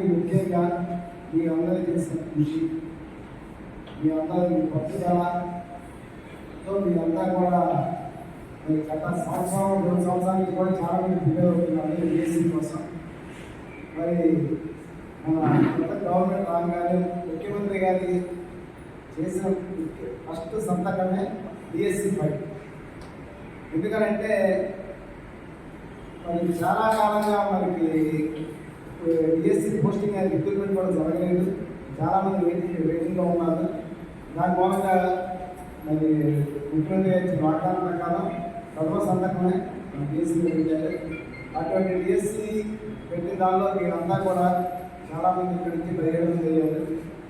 దానికి ముఖ్యంగా మీ అందరూ చేసిన కృషి, మీ అందరి పట్టుదలతో మీ అంతా కూడా గత సంవత్సరం 2 సంవత్సరానికి కూడా చాలా మంది ప్రిపేర్ అవుతున్నారు డిఎస్సి కోసం. మరి మన కొత్త గవర్నమెంట్ రాగానే ముఖ్యమంత్రి గారి చేసిన ఫస్ట్ సంతకమే డిఎస్సి 5. ఎందుకంటే మరి చాలా కాలంగా మనకి డిఎస్సి పోస్టింగ్ అనేది రిక్రూట్మెంట్ కూడా జరగలేదు. చాలామంది వెయిటింగ్లో ఉన్నారు. దాని మూలంగా మరి ముఖ్యమంత్రి గారి వాగ్దానం ప్రకారం ప్రథమ సంతకమే డిఎస్సి పెట్టారు. అటువంటి డిఎస్సి పెట్టిన దానిలో మీరంతా కూడా చాలామంది ఇక్కడి నుంచి ప్రయోజనం చేయాలి.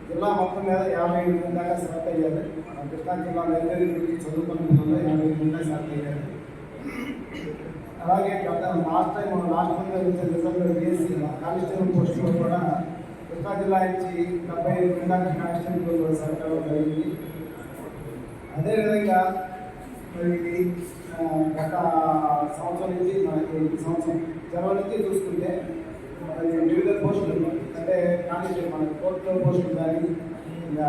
జిల్లా మొత్తం మీద 57 మంది దాకా సెలెక్ట్ అయ్యారు. కృష్ణా జిల్లా లైబ్రరీ నుంచి చదువుకున్న పిల్లలు 57 మంది దాకా సెలెక్ట్ అయ్యారు. అలాగే గత last month result DSC constable పోస్టులో కూడా కృష్ణా జిల్లా నుంచి 75 మంది దాకా కానిస్టేబుల్ సెలెక్ట్ అవ్వడం జరిగింది. అదేవిధంగా మరి గత సంవత్సరం నుంచి మనకి ఈ సంవత్సరం జనవరి నుంచి చూసుకుంటే మరి వివిధ పోస్టులు అంటే కానిస్టేబుల్ మన కోర్టులో పోస్టులు కానీ ఇంకా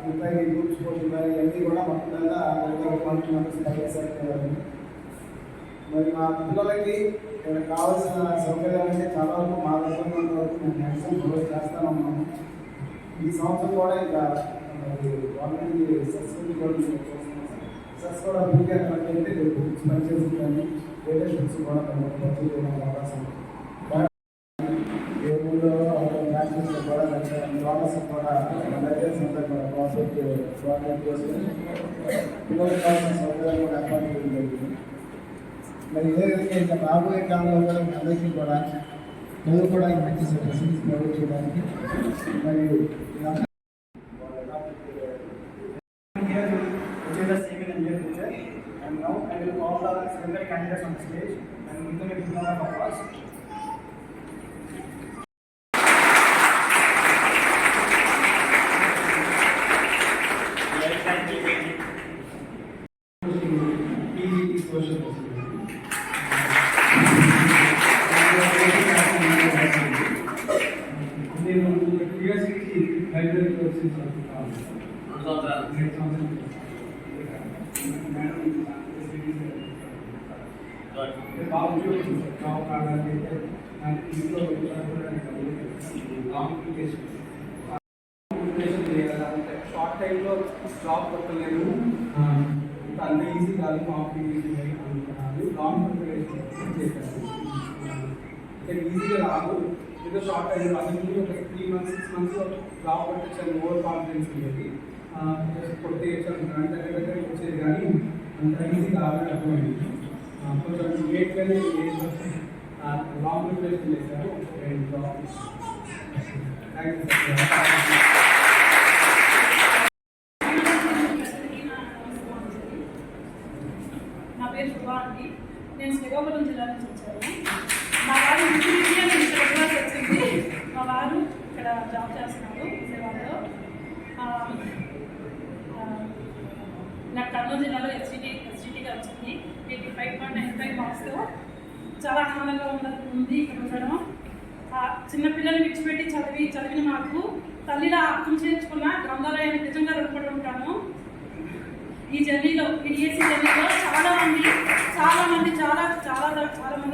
రిపైరీ గ్రూప్స్ పోస్టులు కానీ ఇవన్నీ కూడా మొత్తం మీద మరి మా పిల్లలకి ఇక్కడ కావాల్సిన సౌకర్యాలన్నీ చాలా వరకు మా దగ్గర వరకు మేము మ్యాక్సిమం ప్రొవైడ్ చేస్తూ ఉన్నాము. ఈ సంవత్సరం కూడా ఇంకా గవర్నమెంట్ సబ్సిడీ కూడా సెస్ కూడా పూర్తిగా కలెక్ట్ అయితే బుక్స్ పర్చేస్ కానీ లేటెస్ట్ బుక్స్ కూడా పర్చేస్ చేయడానికి అవకాశం ఉంది. ఏములో మ్యాచెస్ కూడా డ్రామస్ కూడా లైబ్రరీస్ అంతా కూడా కోఆపరేట్ చేసుకుని పిల్లలకు కావాల్సిన సౌకర్యాలు కూడా ఏర్పాటు చేయడం జరిగింది. మరి ఇదే విధంగా ఇంకా రాబోయే కాలంలో కూడా మీ అందరికీ కూడా చదువుకోవడానికి మంచి ఫెసిలిటీస్ ప్రొవైడ్ చేయడానికి మరి and now I will call the several candidates on the stage and give them a big round of applause. Short టైంలో జాబ్ కొట్టలేదు అంత ఈజీ కాదు, కాంపిటీషన్ అనుకున్నాను. లాంగ్ ప్రిపరేషన్ చేశాను. ఈజీగా రాదు, ఏదో షార్ట్ టైం అందుకు ఒక 3 months 6 months జాబ్ కొట్టేసాను. ఓవర్ కాన్ఫిడెన్స్ ఉండేది, కొట్టే దగ్గర వచ్చేది కానీ అంత ఈజీ కాదని అర్థమైంది. కొంచెం లేట్గానే లాంగ్ ప్రిపరేషన్ చేశాను. Thank you sir. నా పేరు శుభాంగి. నేను శ్రీకాకుళం జిల్లా నుంచి వచ్చాను. మా వారు వచ్చింది. మా వారు ఇక్కడ జాబ్ చేస్తున్నారు విజయవాడలో. నాకు కర్నూలు జిల్లాలో ఎస్జిటిగా వచ్చింది 85.95 మార్క్స్తో. చాలా ఆనందంగా ఉంది ఇక్కడ ఉండడం. చిన్నపిల్లల్ని విడిచిపెట్టి చదివిన మాకు తల్లిలా అర్థం చేర్చుకున్న గ్రంథాలయాన్ని నిజంగా రుణపడి ఉంటాను. ఈ జర్నీలో డిఎస్సి జర్నీలో చాలా మంది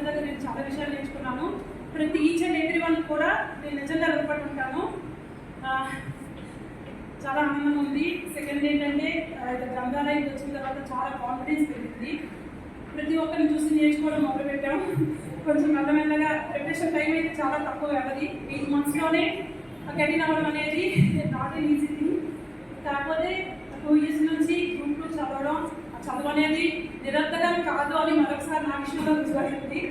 దగ్గర నేను చాలా విషయాలు నేర్చుకున్నాను. ప్రతి ఈచ్ అండ్ ఎవ్రీ వన్ కూడా నేను నిజంగా రుణపడి ఉంటాను. చాలా ఆనందంగా ఉంది. సెకండ్ ఏంటంటే గ్రంథాలయం వచ్చిన తర్వాత చాలా కాన్ఫిడెన్స్ పెరిగింది. ప్రతి ఒక్కరిని చూసి నేర్చుకోవడం మొదలుపెట్టాం. కొంచెం మెల్లమెల్లగా ప్రిపరేషన్ టైం అయితే చాలా తక్కువ వ్యవధి, 8 monthsలోనే గెటిన్ అవ్వడం అనేది నాట్ ఈజీ థింగ్. కాకపోతే 2 years నుంచి గ్రూప్ 2 చదవడం, చదువు అనేది నిరంతరం కాదు అని మరొకసారి నా విషయంలో రుజువైంది.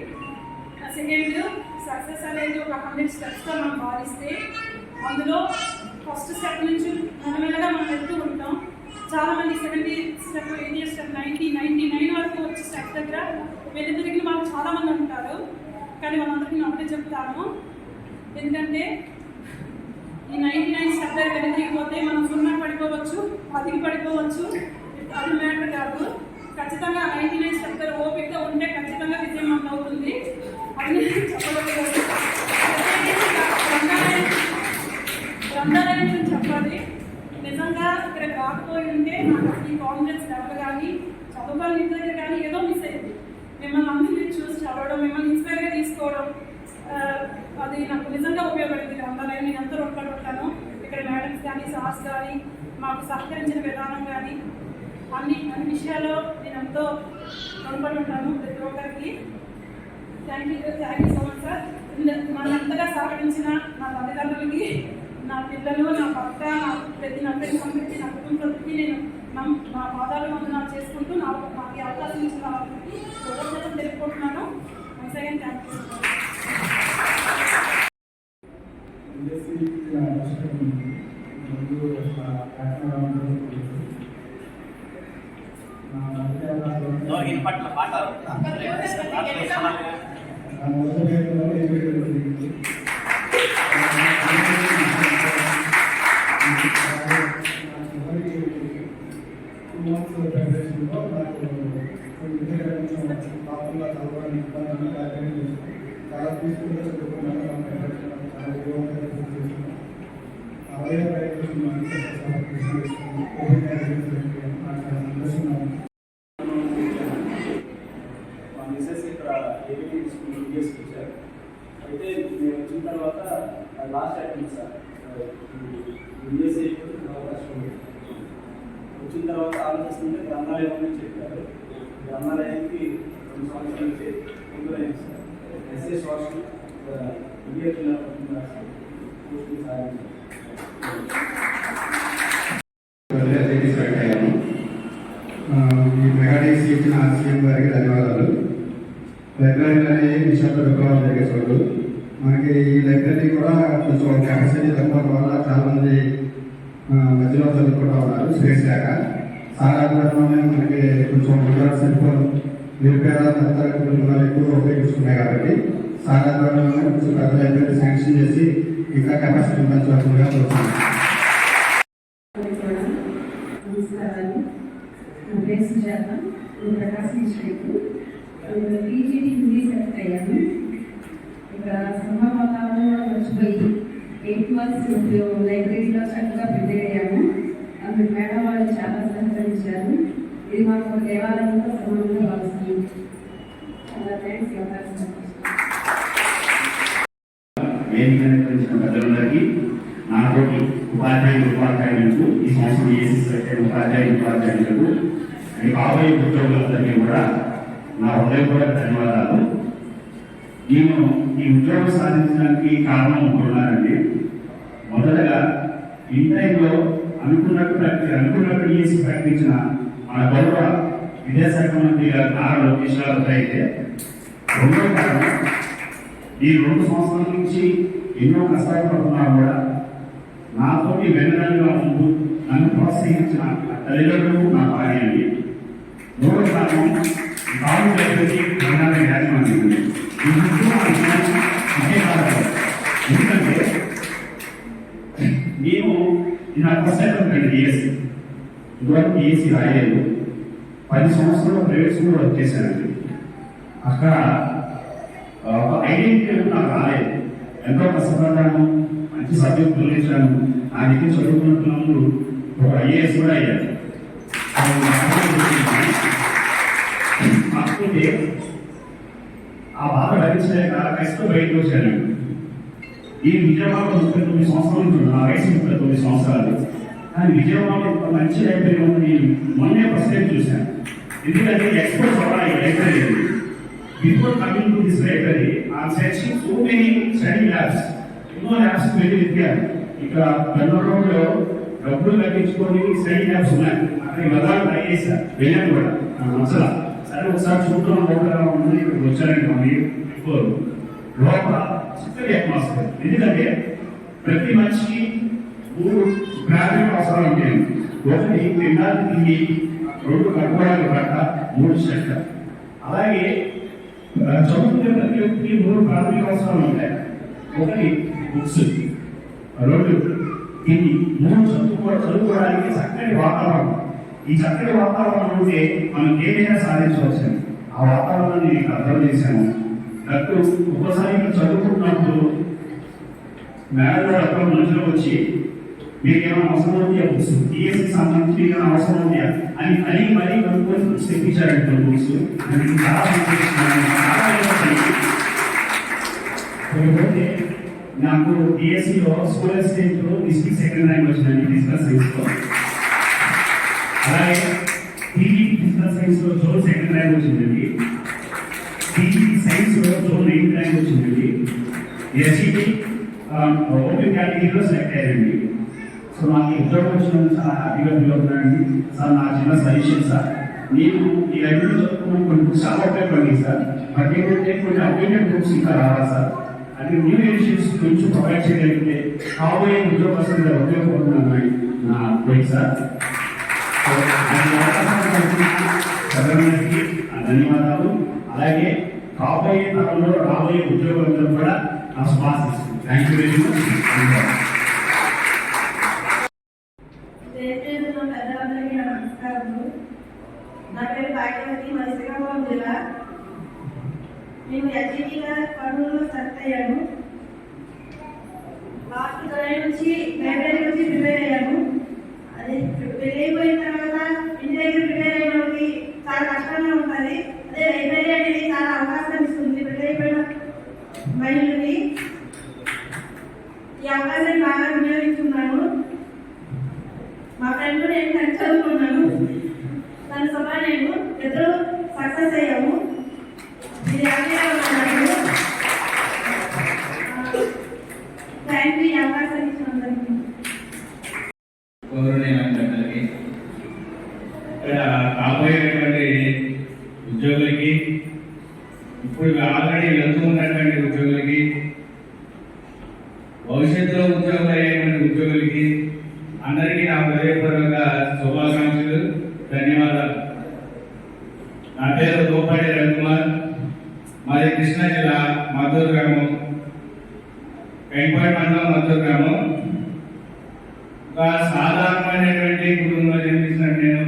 సెకండ్, సక్సెస్ అనేది ఒక 100 steps మనం భావిస్తే అందులో ఫస్ట్ స్టెప్ నుంచి మెల్లమెల్లగా మనం వెళ్తూ ఉంటాం. చాలామంది 70 step 80 step 90 99 వరకు వచ్చే స్టెప్ దగ్గర వెనుదిరిగిన వాళ్ళు చాలామంది ఉంటారు. కానీ వాళ్ళందరికీ నేను ఒకటే చెప్తాను, ఎందుకంటే ఈ 99 స్టెప్ దగ్గర వెనుదిరిగిపోతే మనం 0 పడిపోవచ్చు, 10కి పడిపోవచ్చు. అది మ్యాటర్ కాదు. ఖచ్చితంగా 99 స్టెప్ దగ్గర ఓపికగా ఉంటే ఖచ్చితంగా విజయం అవుతుంది. అది చెప్పలేదు. చెప్పాలి. నిజంగా ఇక్కడికి రాకపోయి ఉంటే నాకు అసలు ఈ కాన్ఫిడెన్స్ లెవెల్ కానీ చదువుకోవాలి ఇంటి దగ్గర కానీ ఏదో మిస్ అయింది. మిమ్మల్ని అందరినీ చూసి చదవడం, మిమ్మల్ని ఇన్స్పైర్గా తీసుకోవడం, అది నాకు నిజంగా ఉపయోగపడింది. గ్రంథాలయం నేను ఎంతో రుణపడి ఉంటాను. ఇక్కడ మేడమ్స్ కానీ సార్స్ కానీ మాకు సహకరించిన విధానం కానీ అన్ని విషయాల్లో నేను ఎంతో రుణపడి ఉంటాను ప్రతి ఒక్కరికి. Thank you so much sir. నన్ను ఎంతగా సహకరించిన నా తల్లిదండ్రులకి, నా పిల్లలు, నా భర్త, నా ఫ్రెండ్స్ అందరికీ, నా కుటుంబానికి నేను నా పాదాలు వందనాలు చేసుకుంటూ నాకు ఈ అవకాశం ఇచ్చిన వాళ్ళకి కృతజ్ఞతలు తెలుపుకుంటున్నాను. Once again thank you. చాలా పీస్ఫుల్గా చదువుకున్నాను. మా మిస్సెస్ ఇక్కడ ఏపీ స్కూల్ యూఎస్కి వచ్చారు. అయితే నేను వచ్చిన తర్వాత లాస్ట్ అటెంప్ట్ సార్ యూఎస్ అవకాశం వచ్చిన తర్వాత ఆలోచిస్తుంటే గ్రంథాలయం అని చెప్పారు. గ్రంథాలయానికి 2 సంవత్సరాల నుంచి ముందులైంది సార్. ఎస్ఏ సోషల్ ఇండియా జిల్లా పోస్టులు సాధించారు. ఈ మెగాడిక్స్ ఇచ్చిన సీఎం గారికి ధన్యవాదాలు. లైబ్రరీలోనే విశాఖ విప్లవం జరిగే చోటు మనకి ఈ లైబ్రరీ కూడా కొంచెం కెపాసిటీ తక్కువ వల్ల చాలామంది మధ్యలో చదువుకుంటూ ఉన్నారు. స్పేస్ లేక సాధారణంగానే మనకి కొంచెం సెల్ఫోన్ నిరుపేద తరగతులు ఎక్కువ ఉపయోగిస్తున్నాయి కాబట్టి సాధారణంగా కొంచెం పెద్ద లైబ్రరీ శాంక్షన్ చేసి ఇంకా కెపాసిటీ పెంచాల్సిందిగా కోరుతున్నాను. నమస్కారాలు. నా పేరు సుజాత. నేను ప్రకాశం డిస్ట్రిక్ట్ పీజీటీ హిందీ సెలెక్ట్ అయ్యాను. ఇక్కడ సభా వాతావరణంలో మర్చిపోయి 8 months లైబ్రరీలో చక్కగా ప్రిపేర్ అయ్యాము. అందుకు మేడం వాళ్ళు చాలా సహకరించారు. ఇది మాకు దేవాలయంలో సమానంగా భావిస్తాను. చాలా థ్యాంక్స్. అవకాశం పెద్దలందరికీ నాతోటి ఉపాధ్యాయులకు ఈ సంవత్సరం ఏసీ ఉపాధ్యాయులకు ఈ కాబోయే ఉద్యోగులందరికీ కూడా నా హృదయపూర్వక ధన్యవాదాలు. నేను ఈ ఉద్యోగం సాధించడానికి కారణం ఉన్నానండి. మొదటగా ఇంటైంలో అనుకున్నట్టు ఏసీ ప్రకటించిన మన గౌరవ విదేశాంగ మంత్రి గారు నారా లోకేష్ గారు అయితే రెండో కారణం ఈ 2 సంవత్సరాల నుంచి ఎన్నో కష్టాలు పడుతున్నారు కూడా నాతోటి వెన్నెలగా ఉంటూ నన్ను ప్రోత్సహించిన తల్లిదండ్రులు నా భార్య అండి. మూడో కారణం కాలు లైబ్రరీ యాజమాన్యం. ఇదే కారణం. ఎందుకంటే నేను నా ఫస్ట్ అటెంప్ట్ ఏసీ ఇదివరకు ఏసీ రాయలేదు. 10 సంవత్సరాలు ప్రైవేట్ స్కూల్లో వర్క్ చేశానండి. అక్కడ ఒక ఐడెంటిటీ నాకు రాలేదు. ఎంతో కష్టపడ్డాను, మంచి సబ్జెక్ట్ తొలగించాను. నా దగ్గర చదువుకున్నప్పుడు ఒక ఐఏఎస్ కూడా అయ్యాను. కాకపోతే ఆ బాధ భరించలేక కష్టం బయటకు వచ్చాను. ఈ విజయవాడలో 39 సంవత్సరాలు ఉంటుంది. నా వయసు 39 సంవత్సరాలు. కానీ విజయవాడలో ఒక మంచి లైబ్రరీ ఉంది. మొన్నే ఫస్ట్ టైం చూశాను. ఎందుకంటే ఎక్స్పర్ట్స్ అవ్వాలి library. Before coming to this library, I am searching so many study labs. ఎన్నో ల్యాబ్స్ వెళ్ళి వెతికాను. ఇక్కడ బెంగళూరులో డబ్బులు కట్టించుకొని స్టడీ ల్యాబ్స్ ఉన్నాయి. అక్కడ వెళ్ళాలి ట్రై చేశాను. వెళ్ళాను కూడా అసలు సరే ఒకసారి చూద్దాం లోపల ఉంది. ఇక్కడికి వచ్చారండి మళ్ళీ బిఫోర్ లోపల చక్కటి అట్మాస్ఫియర్. ఎందుకంటే ప్రతి మనిషికి 3 ప్రాథమిక అవసరాలు ఉంటాయి. ఒకటి తినడానికి తిండి, 2 కట్టుకోవడానికి బట్ట, 3 షర్ట్. అలాగే చదువుకునే ప్రతి ఒక్కరికి 3 ప్రాథమిక అవసరాలు ఉంటాయి. ఒకటి బుక్స్, 2 తిండి, 3 చదువుకోవడానికి చక్కటి వాతావరణం. ఈ చక్కటి వాతావరణం ఉంటే మనం ఏదైనా సాధించవచ్చు. ఆ వాతావరణాన్ని నేను అర్థం చేశాను. నాకు ఒకసారి ఇక్కడ చదువుకుంటున్నప్పుడు మేడం అక్కడ మనుషులు వచ్చి మీకు ఏమైనా అవసరం అవుతాయా బుక్స్, టీఎస్సీ సంబంధించి ఏమైనా అవసరం అవుతాయా అని మరీ కనుక్కొని బుక్స్ తెప్పించారండి బుక్స్. నాకు చాలా సంతోషిస్తున్నాను. చాలా ఇకపోతే నాకు టీఎస్సీలో స్కూల్ అసిస్టెంట్లో డిస్ట్రిక్ట్ సెకండ్ ర్యాంక్ వచ్చిందండి ఫిజికల్ సైన్స్లో. అలాగే పీజీ ఫిజికల్ సైన్స్లో జోన్ సెకండ్ ర్యాంక్ వచ్చిందండి. పీజీ సైన్స్లో జోన్ 9th ర్యాంక్ వచ్చిందండి. ఎస్సీటీ ఓపెన్ కేటగిరీలో సెలెక్ట్ అయ్యారండి. సో నాకు ఉద్యోగం వచ్చినందుకు చాలా హ్యాపీగా ఫీల్ అవుతున్నానండి. సార్ నా చిన్న సజెషన్ సార్, నేను ఈ లైబ్రరీ చదువుకున్న కొన్ని బుక్స్ చాలా ఉపయోగపడింది సార్. బట్ ఏంటంటే కొన్ని అప్డేటెడ్ బుక్స్ ఇంకా రావాలి సార్. అది న్యూ ఎడిషన్స్ కొంచెం ప్రొవైడ్ చేయగలిగితే కాబోయే ఉద్యోగస్తులు ఉపయోగపడుతున్నాను నా కోరిక సార్. చదవడానికి ధన్యవాదాలు. అలాగే కాబోయే తరంలో రాబోయే ఉద్యోగులందరూ కూడా నా శుభాశిస్తున్నాను. Thank you very much. పెద్దలందరికీ నమస్కారము. నా పేరు భాగ్యవతి, మాది శ్రీకాకుళం జిల్లా. నేను ఎస్జీటీగా కర్నూలులో సెలెక్ట్ అయ్యాను. లాస్ట్ జులై నుంచి లైబ్రరీ నుంచి ప్రిపేర్ అయ్యాను. అది వెళ్ళిపోయిన తర్వాత ఇంటి దగ్గర ప్రిపేర్ అయిన వాళ్ళకి చాలా కష్టంగా ఉంటుంది. అదే లైబ్రరీ అనేది చాలా అవకాశం ఇస్తుంది వెళ్ళిపోయిన మహిళలకి. ఈ అవకాశాన్ని బాగా వినియోగించుకున్నాను. మా ఫ్రెండ్ నేను కలిసి చదువుకున్నాను. దాని సభ నేను ఇద్దరు సక్సెస్ అయ్యాము. ఇది హ్యాపీగా ఉన్నాను. Thank you. ఈ అవకాశాన్ని ఇచ్చినందుకు. గౌరవనీయులందరికీ, ఇక్కడ రాబోయేటువంటి ఉద్యోగులకి, ఇప్పుడు ఆల్రెడీ వెళ్తూ ఉన్నటువంటి ఉద్యోగులకి, భవిష్యత్తులో ఉద్యోగులు అయ్యేటువంటి ఉద్యోగులకి అందరికీ నా హృదయపూర్వక శుభాకాంక్షలు, ధన్యవాదాలు. నా పేరు గోపాడి రవికుమార్, మాది కృష్ణా జిల్లా మద్దూరు గ్రామం, కైపాడు మండలం మద్దూరు గ్రామం. ఒక సాధారణమైనటువంటి కుటుంబంలో జన్మించిన నేను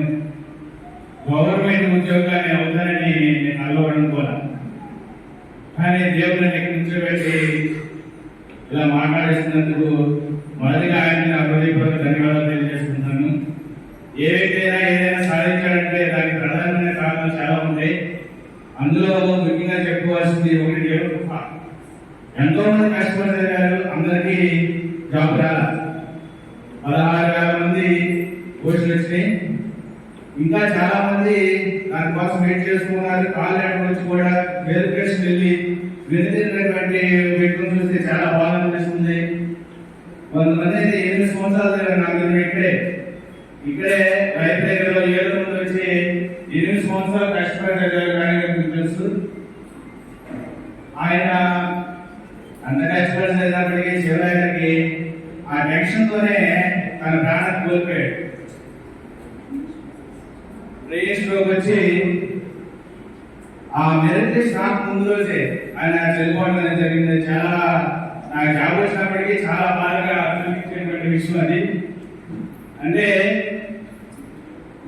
గవర్నమెంట్ ఉద్యోగాన్ని అవుతానని నేను అలవడనుకోను. కానీ దేవుని దగ్గర నుంచోబెట్టి ఇలా మాట్లాడిస్తున్నందుకు మొదటిగా ఆయన నా హృదయపూర్వక ధన్యవాదాలు తెలియజేస్తున్నాను. ఏ వ్యక్తి అయినా ఏదైనా సాధించాలంటే దానికి ప్రధానమైన కారణాలు చాలా ఉంటాయి. అందులో ముఖ్యంగా చెప్పుకోవాల్సింది ఒకటి దేవుడు కృప. ఎంతో మంది కష్టపడ్డారు, అందరికీ జాబ్ రాల. 16,000 మంది పోస్టులు వచ్చినాయి. ఇంకా చాలా మంది దానికోసం వెయిట్ చేసుకున్నారు. కాల్ వచ్చి కూడా వెరిఫికేషన్ వెళ్ళి వెళ్తున్నటువంటి వ్యక్తులను చూస్తే చాలా బాగా అనిపిస్తుంది. కొంతమంది అయితే 8 సంవత్సరాలు నాకు ఇక్కడే లైబ్రరీలో 7 మంది వచ్చి 8 సంవత్సరాలు కష్టపడ్డారు. కానీ మీకు తెలుసు ఆయన అంత కష్టపడినప్పటికీ చివరికి ఆ టెన్షన్ తోనే తన ప్రాణాన్ని కోల్పోయాడు. రిజిస్ట్రోకి వచ్చి ఆ మెరిట్ స్టాక్ ముందు రోజే ఆయన చనిపోవడం అనేది జరిగింది. చాలా నాకు జాబ్ వచ్చినప్పటికీ చాలా బాగా అభినందించేటువంటి విషయం అది. అంటే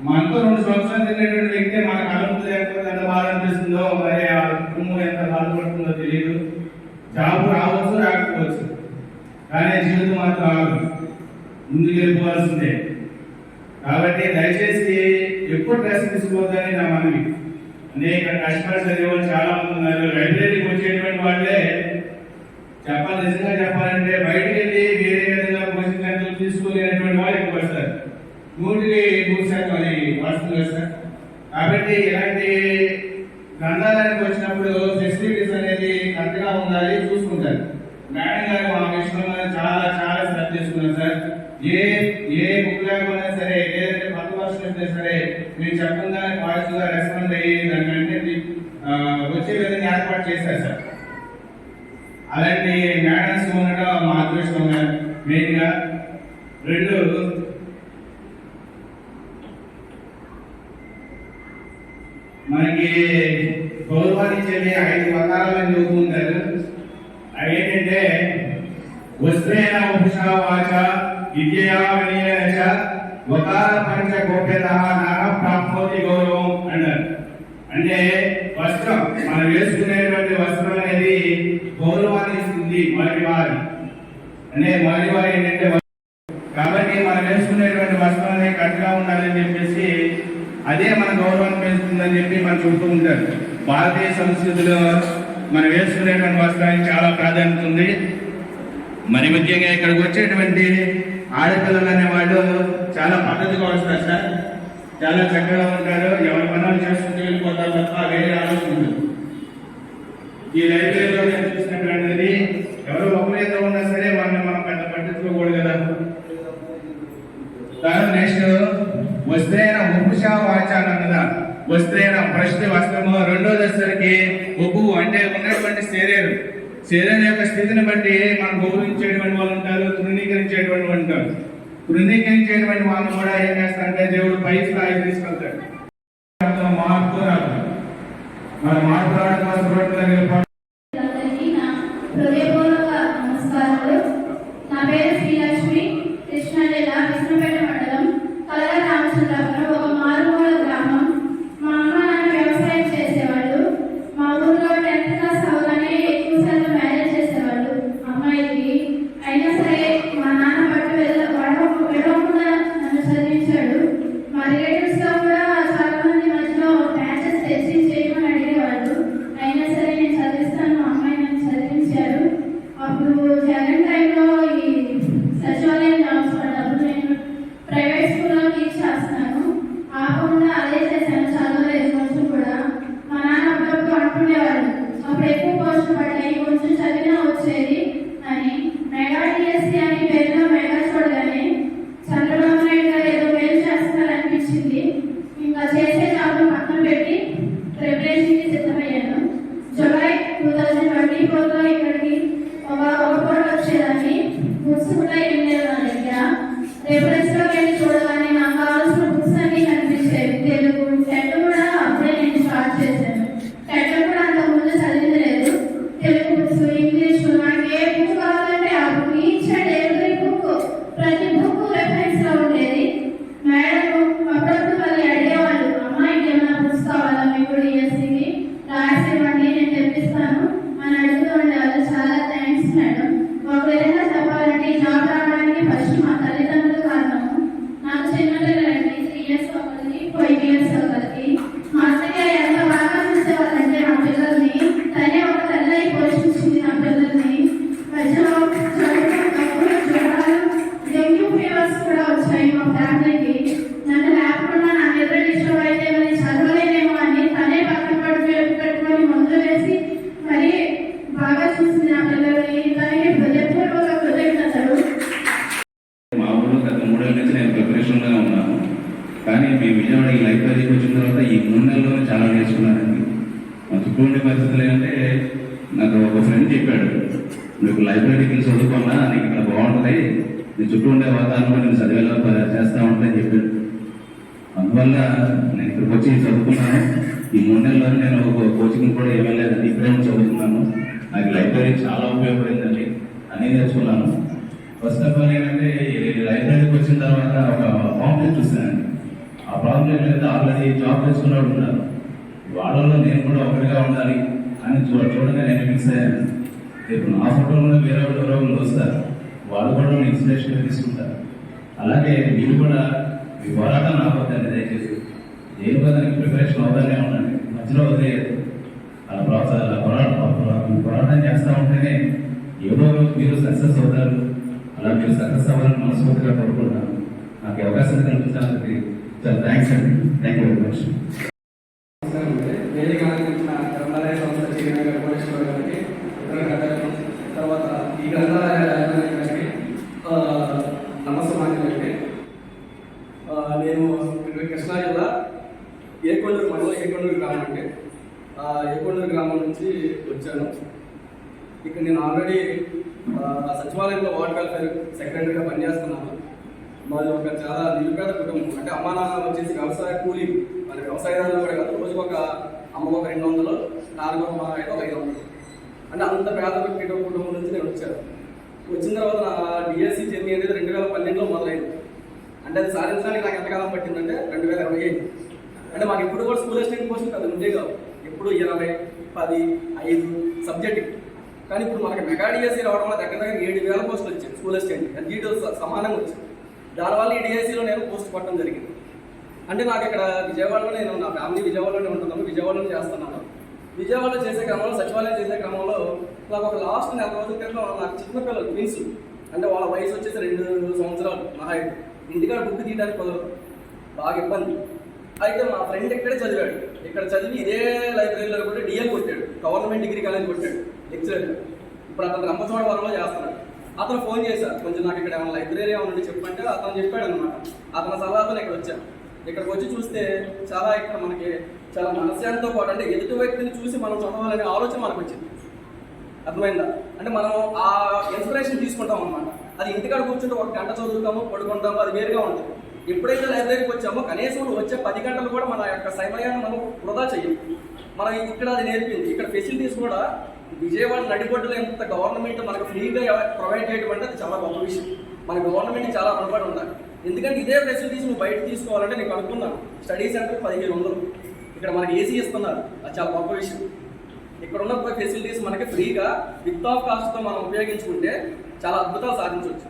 మనతో 2 సంవత్సరాలు తిరిగినటువంటి వ్యక్తి మనకు అనుభూతి లేకపోతే ఎంత బాధ అనిపిస్తుందో, మరి ఆ కుటుంబం ఎంత బాధపడుతుందో తెలియదు. జాబ్ రావచ్చు రాకపోవచ్చు, కానీ జీవితం మాత్రం రాదు, ముందుకు వెళ్ళిపోవాల్సిందే. కాబట్టి దయచేసి ఎక్కువ స్ట్రెస్ తీసుకోవద్దని నా మనవి. అనేక కష్టపడి చదివేవాళ్ళు చాలా మంది ఉన్నారు. లైబ్రరీకి వచ్చేటువంటి వాళ్ళే నిజంగా చెప్పాలంటే బయటకు వెళ్ళి వేరే విధంగా కోచింగ్ సెంటర్లు తీసుకోలేనటువంటి వాళ్ళు ఎక్కువ వస్తారు. 100% అని వస్తుంది సార్. కాబట్టి ఇలాంటి గ్రంథాలయానికి వచ్చినప్పుడు ఫెసిలిటీస్ అనేది కరెక్ట్గా ఉండాలి, చూసుకుంటారు. మేడం గారు మా విషయంలో చాలా చాలా శ్రద్ధ తీసుకున్నారు సార్. ఏ బుక్ లేకపోయినా సరే, ఏదైతే కొత్త వర్షం అయితే సరే, మీరు చెప్పకుండా పాజిటివ్గా రెస్పాండ్ అయ్యి దానికంటే వచ్చే విధంగా ఏర్పాటు చేశారు సార్. అలాంటి మేడమ్స్ ఉండడం మా అదృష్టం మెయిన్గా. 2, మనకి గౌరవాన్ని ఇచ్చేది 5 వకారాలను చెబుతూ ఉంటారు. అవి ఏంటంటే వస్త్రేణ ఉపశావాచ విద్యా వినయేన వకార పంచ గోప్యత నాగ ప్రాప్నోతి గౌరవం అంటారు. అంటే వస్త్రం, మనం వేసుకునేటువంటి వస్త్రం అనేది గౌరవాన్ని ఇస్తుంది మొదటి వారి. అంటే మొదటి వారి ఏంటంటే, కాబట్టి మనకి అండగా ఉండాలని చెప్పేసి అదే మన గౌరవాన్ని పెంచుతుందని చెప్పి మనం చెబుతూ ఉంటారు. భారతీయ సంస్కృతిలో మనం వేసుకునేటువంటి వస్త్రానికి చాలా ప్రాధాన్యత ఉంది. మరి ముఖ్యంగా ఇక్కడికి వచ్చేటువంటి ఆడపిల్లలు అనేవాళ్ళు చాలా పద్ధతిగా వస్తారు సార్, చాలా చక్కగా ఉంటారు. ఎవరి పనులు చేసుకుంటూ వెళ్ళిపోతారు తప్ప వేరే ఆలోచన ఉండదు. ఈ లైబ్రరీలో నేను చూసినటువంటిది ఎవరు ఒకరితో ఉన్నా సరే వాళ్ళని మనం పెద్ద పట్టించుకోకూడదు కదా. నెక్స్ట్ వస్త్రేణ ఉపుషా వాచాన కదా, వస్త్రేణ ఫస్ట్ వస్త్రము, రెండోది వచ్చేసరికి ఉపు అంటే ఉన్నటువంటి శరీరం యొక్క స్థితిని బట్టి మనం గౌరవించేటువంటి వాళ్ళు ఉంటారు, తృణీకరించేటువంటి వాళ్ళు ఉంటారు. తృణీకరించేటువంటి వాళ్ళు కూడా ఏం చేస్తారంటే దేవుడు పై స్థాయి తీసుకెళ్తాడు. మార్పు రాదు, మన మార్పు రావడం కోసం అందరికీ నా హృదయపూర్వక నమస్కారాలు. నా పేరు శ్రీలక్ష్మి. కృష్ణా జిల్లా విష్ణుపేట మండలం కలగా రామచంద్రాపురం ఒక మారుమూల గ్రామం. మా అమ్మ నాన్న వ్యవసాయం చేసేవాళ్ళు. మా ఊర్లో 10th క్లాస్ అవగానే ఎక్కువ సార్లు మ్యారేజ్ చేసేవాళ్ళు అమ్మాయికి. అయినా సరే మా నాన్న పట్టు వెళ్ళకుండా నన్ను చదివించాడు. మా రిలేటివ్స్ లో కూడా చాలా మంది మధ్యలో మ్యాచెస్ తెచ్చి చేయమని అడిగేవాళ్ళు. అయినా సరే నేను చదివిస్తాను, మా అమ్మాయి నన్ను చదివించారు. అప్పుడు జగన్ టైంలో ఈ సచివాలయం జాబ్స్ పడ్డప్పుడు నేను ప్రైవేట్ స్కూల్లో టీచ్ చేస్తున్నాను. ఆపకుండా అదే చేశాను, చదవలేదు కొంచెం కూడా. మా నాన్న అప్పుడప్పుడు అంటుండేవాళ్ళు అప్పుడు ఎక్కువ పోస్టులు పడ్డాయి, కొంచెం చదివినా వచ్చేది అని. మెగా టీఎస్సీ అని పేరులో మెగా చూడగానే చంద్రబాబు నాయుడు గారు ఏదో మేలు చేస్తున్నారు అనిపించింది. ఇంకా చేసే జాబ్ను పక్కన పెట్టి ప్రిపరేషన్కి సిద్ధమయ్యాను. జూలై 2024లో ఇక్కడికి ఒక పూట వచ్చేదాన్ని. బుక్స్ కూడా ఏం లేవు నా దగ్గర. రిఫరెన్స్లోకి వెళ్ళి చూడగానే నాకు కావాల్సిన బుక్స్ అన్నీ కనిపించేవి. తెలుగు టెట్ కూడా అప్పుడే నేను స్టార్ట్ చేశాను. టెట్ కూడా అంతకుముందు చదివింది లేదు. తెలుగు బుక్స్, ఇంగ్లీష్, నాకు ఏ బుక్ కావాలంటే ఆ book, each and every book, ప్రతి బుక్ రెఫరెన్స్లో ఉండేది. మేడం అప్పుడప్పుడు మళ్ళీ అడిగేవాళ్ళు, అమ్మాయికి ఏమైనా బుక్స్ కావాలా మీకు డిఎస్సికి రాసివ్వండి నేను తెప్పిస్తాను అని అడుగుతూ ఉండేవాళ్ళు. చాలా థ్యాంక్స్ మేడం. ఒక విధంగా చెప్పాలంటే ఈ జాబ్ రావడానికి ఫస్ట్ మా తల్లిదండ్రులు కారణము. నాకు చిన్నపిల్లలండి, 3 years ఒకరికి, 5 years ఒకరికి. మా అత్తయ్య ఎంత బాగా చూసేవాళ్ళంటే నా పిల్లల్ని, తనే ఒక తల్లి పోషించింది నా పిల్లల్ని. మధ్యలో చదువుకున్నప్పుడు జ్వరాలు, డెంగ్యూ ఫీవర్స్ కూడా వచ్చాయి మా ఫ్యామిలీకి. నన్ను లేకుండా నా నిద్ర డిస్టర్బ్ అయితే మరి చదవలేనేమో అని తనే పక్కన పెట్టుకొని మందులు వేసి మరి బాగా చూసింది నా పిల్లల్ని. తనకి హృదయపూర్వక కృతజ్ఞతలు. మా ఊళ్ళో గత 3 ఏళ్ళ నుంచి నేను ప్రిపరేషన్లో ఉన్నాను. కానీ మేము విజయవాడ ఈ లైబ్రరీకి వచ్చిన తర్వాత ఈ 3 నెలల్లోనే చాలా నేర్చుకున్నానండి. మా చుట్టూ ఉండే పరిస్థితులు ఏంటంటే నాకు ఒక ఫ్రెండ్ చెప్పాడు, నువ్వు లైబ్రరీకి వెళ్ళి చదువుకున్నా నీకు ఇక్కడ బాగుంటుంది, నీ చుట్టూ ఉండే వాతావరణంలో నేను చదివేలా చేస్తూ ఉంటానని చెప్పాడు. అందువల్ల నేను ఇక్కడికి వచ్చి చదువుకున్నాను. ఈ 3 నెలల్లో నేను ఒక కోచింగ్ కూడా ఏమీ లేదండి, ఇక్కడే చదువుకున్నాను. నాకు లైబ్రరీ చాలా ఉపయోగపడిందండి, అన్నీ నేర్చుకున్నాను. ఫస్ట్ ఆఫ్ ఆల్ ఏంటంటే లైబ్రరీకి వచ్చిన తర్వాత ఒక పాంప్లెట్ చూస్తానండి. ఆ పాంప్లెట్ మీద ఆల్రెడీ జాబ్ చేసుకున్నాడు ఉన్నారు, వాళ్ళలో నేను కూడా ఒకటిగా ఉండాలి అని చూడగా నేను ఫిక్స్ అయ్యాను. ఇప్పుడు నా ఫోటోలో వేరే వాళ్ళు వస్తారు, వాళ్ళు కూడా ఇన్స్పిరేషన్ తీసుకుంటారు. అలాగే మీరు కూడా మీ పోరాటం నాకొద్దండి, దయచేసి దేని దానికి ప్రిపరేషన్ అవుతానే ఉండండి, మధ్యలో వదిలేదు. అలా పోరాటం చేస్తూ ఉంటేనే ఏదో మీరు సక్సెస్ అవుతారు. అలా మీరు సక్సెస్ అవ్వాలని మనస్ఫూర్తిగా కోరుకుంటున్నాను. నాకు అవకాశం కల్పించడానికి చాలా థ్యాంక్స్ అండి. Thank you very much. వేదిక అందించిన గ్రంథాలయ సంస్థ చైర్మన్ గారు కోటేశ్వర గారికి, ఇతర గ్రంథాలయం, తర్వాత ఈ గ్రంథాలయ గారికి నమస్కారాలండి. నేను కృష్ణా జిల్లా ఏకొండూరు మండలం, ఏకొండూరు గ్రామం అండి. ఏకొండూరు గ్రామం నుంచి వచ్చాను. ఇక్కడ నేను ఆల్రెడీ సచివాలయంలో వార్డ్ వెల్ఫేర్ సెక్రటరీగా పనిచేస్తున్నాను. మాది ఒక చాలా నిరుపేద కుటుంబం. అంటే అమ్మా నాన్న వచ్చేసి వ్యవసాయ కూలీ, మరి వ్యవసాయదారులు కూడా కాదు. రోజుకు ఒక అమ్మకు ఒక 200, నాలుగు అమ్మ అయితే ఒక 500. అంటే అంత పేద కుటుంబం నుంచి నేను వచ్చాను. వచ్చిన తర్వాత నా డిఎస్సి జర్నీ అనేది 2012లో మొదలైంది. అంటే అది సాధించడానికి నాకు ఎంతకాలం పట్టిందంటే 2025. అంటే మాకు ఇప్పుడు కూడా స్కూల్ అసిస్టెంట్ పోస్టులు పెద్ద ఉండే కావు. ఎప్పుడు 20, 10, 5 సబ్జెక్ట్. కానీ ఇప్పుడు మనకి మెగా డిఎస్సి రావడం వల్ల దగ్గర 7,000 పోస్టులు వచ్చాయి స్కూల్ అసిస్టెంట్. ఎన్జీటీ సమానంగా వచ్చింది. దానివల్ల ఈ డిఎస్సిలో నేను పోస్ట్ కొట్టడం జరిగింది. అంటే నాకు ఇక్కడ విజయవాడలో నేను నా ఫ్యామిలీ విజయవాడలోనే ఉంటున్నాను, విజయవాడలో చేస్తున్నాను. విజయవాడలో చేసే క్రమంలో, సచివాలయం చేసే క్రమంలో నాకు ఒక లాస్ట్ నెల రోజుల క్రితం నాకు చిన్నపిల్లలు ట్విన్స్, అంటే వాళ్ళ వయసు వచ్చేసి 2 సంవత్సరాలు మహా అయితే, ఇంటికాడ బుక్ తీయడానికి కుదరదు, బాగా ఇబ్బంది. అయితే మా ఫ్రెండ్ ఇక్కడే చదివాడు, ఇక్కడ చదివి ఇదే లైబ్రరీలో కూడా డిఎల్ కొట్టాడు, గవర్నమెంట్ డిగ్రీ కాలేజ్ కొట్టాడు లెక్చరర్. ఇప్పుడు అతను రంపచోడవరంలో చేస్తున్నాడు. అతను ఫోన్ చేశారు, కొంచెం నాకు ఇక్కడ ఏమైనా లైబ్రరీ ఏమైనా చెప్పంటే అతను చెప్పాడు అనమాట. అతని సలహాతో ఇక్కడ వచ్చాను. ఇక్కడికి వచ్చి చూస్తే చాలా ఇక్కడ మనకి చాలా మనశ్శాంతితో పాటు, అంటే ఎదుటి వ్యక్తిని చూసి మనం చదవాలనే ఆలోచన మనకు వచ్చింది. అర్థమైందా? అంటే మనం ఆ ఇన్స్పిరేషన్ తీసుకుంటాం అనమాట. అది ఇంటికాడ కూర్చుంటే 1 గంట చదువుతాము, పడుకుంటాము, అది వేరుగా ఉంటుంది. ఎప్పుడైతే లైబ్రరీకి వచ్చామో కనీసం వచ్చే 10 గంటలు కూడా మన యొక్క సమయాన్ని మనం వృధా చెయ్యం. మనం ఇక్కడ అది నేర్పింది. ఇక్కడ ఫెసిలిటీస్ కూడా విజయవాడ నడిబొడ్డులో ఎంత గవర్నమెంట్ మనకు ఫ్రీగా ప్రొవైడ్ చేయడం అంటే అది చాలా గొప్ప విషయం. మన గవర్నమెంట్ చాలా రుణపడి ఉండాలి. ఎందుకంటే ఇదే ఫెసిలిటీస్ నువ్వు బయట తీసుకోవాలంటే నేను అనుకున్నాను, స్టడీ సెంటర్ 1500, ఇక్కడ మనకి ఏసీ ఇస్తున్నారు, అది చాలా గొప్ప విషయం. ఇక్కడ ఉన్న ఫెసిలిటీస్ మనకి ఫ్రీగా విత్ ఆఫ్ కాస్ట్తో మనం ఉపయోగించుకుంటే చాలా అద్భుతాలు సాధించవచ్చు.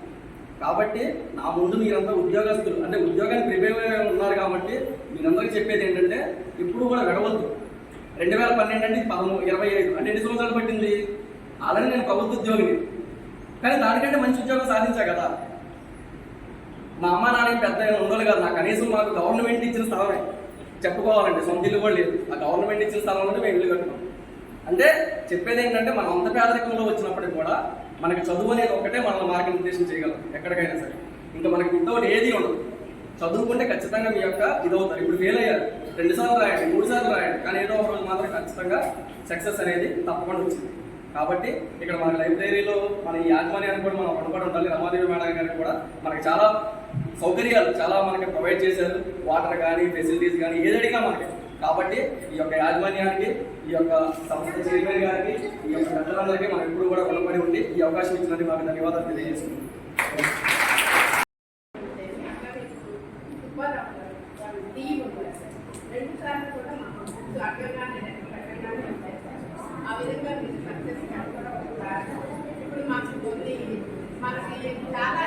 కాబట్టి నా ముందు మీరంతా ఉద్యోగస్తులు, అంటే ఉద్యోగానికి ప్రిపేర్ ఉన్నారు కాబట్టి మీరందరికీ చెప్పేది ఏంటంటే ఇప్పుడు కూడా విడవద్దు. 2012 అంటే 25 అంటే ఎన్ని సంవత్సరాలు పట్టింది? ఆల్రెడీ నేను ప్రభుత్వ ఉద్యోగిని, కానీ దానికంటే మంచి ఉద్యోగం సాధించా కదా. మా అమ్మ నాన్న పెద్ద ఉండాలి కదా, నాకు కనీసం మాకు గవర్నమెంట్ ఇచ్చిన స్థలమే చెప్పుకోవాలంటే, సొంత ఇల్లు కూడా లేదు. ఆ గవర్నమెంట్ ఇచ్చిన స్థలం అంటే మేము ఇల్లు కట్టుకున్నాం. అంటే చెప్పేది ఏంటంటే మనం అంత పేదరికంలో వచ్చినప్పటికి కూడా మనకి చదువు అనేది ఒకటే మనల్ని మార్గనిర్దేశం చేయగలం ఎక్కడికైనా సరే. ఇంకా మనకి వితౌట్ ఏది ఉండదు. చదువుకుంటే ఖచ్చితంగా మీ యొక్క ఇదవుతారు. ఇప్పుడు ఫెయిల్ అయ్యారు, 2 సార్లు రాయండి, 3 సార్లు రాయండి, కానీ ఏదో ఒక రోజు మాత్రం ఖచ్చితంగా సక్సెస్ అనేది తప్పకుండా వచ్చింది. కాబట్టి ఇక్కడ మన లైబ్రరీలో మన ఈ యాజమాన్యానికి కూడా మనం రుణపడి ఉండాలి. రమాదేవి మేడం గారికి కూడా మనకి చాలా సౌకర్యాలు చాలా మనకి ప్రొవైడ్ చేశారు, వాటర్ కానీ ఫెసిలిటీస్ కానీ ఏది అడిగినా మనకి. కాబట్టి ఈ యొక్క యాజమాన్యానికి, ఈ యొక్క సంస్థ చైర్మన్ గారికి, ఈ యొక్క పెద్దలందరికీ మనం ఎప్పుడు కూడా రుణపడి ఉండి ఈ అవకాశం ఇచ్చినందుకు మాకు ధన్యవాదాలు తెలియజేస్తున్నాం. ఇప్పుడు మాకు మనకి చాలా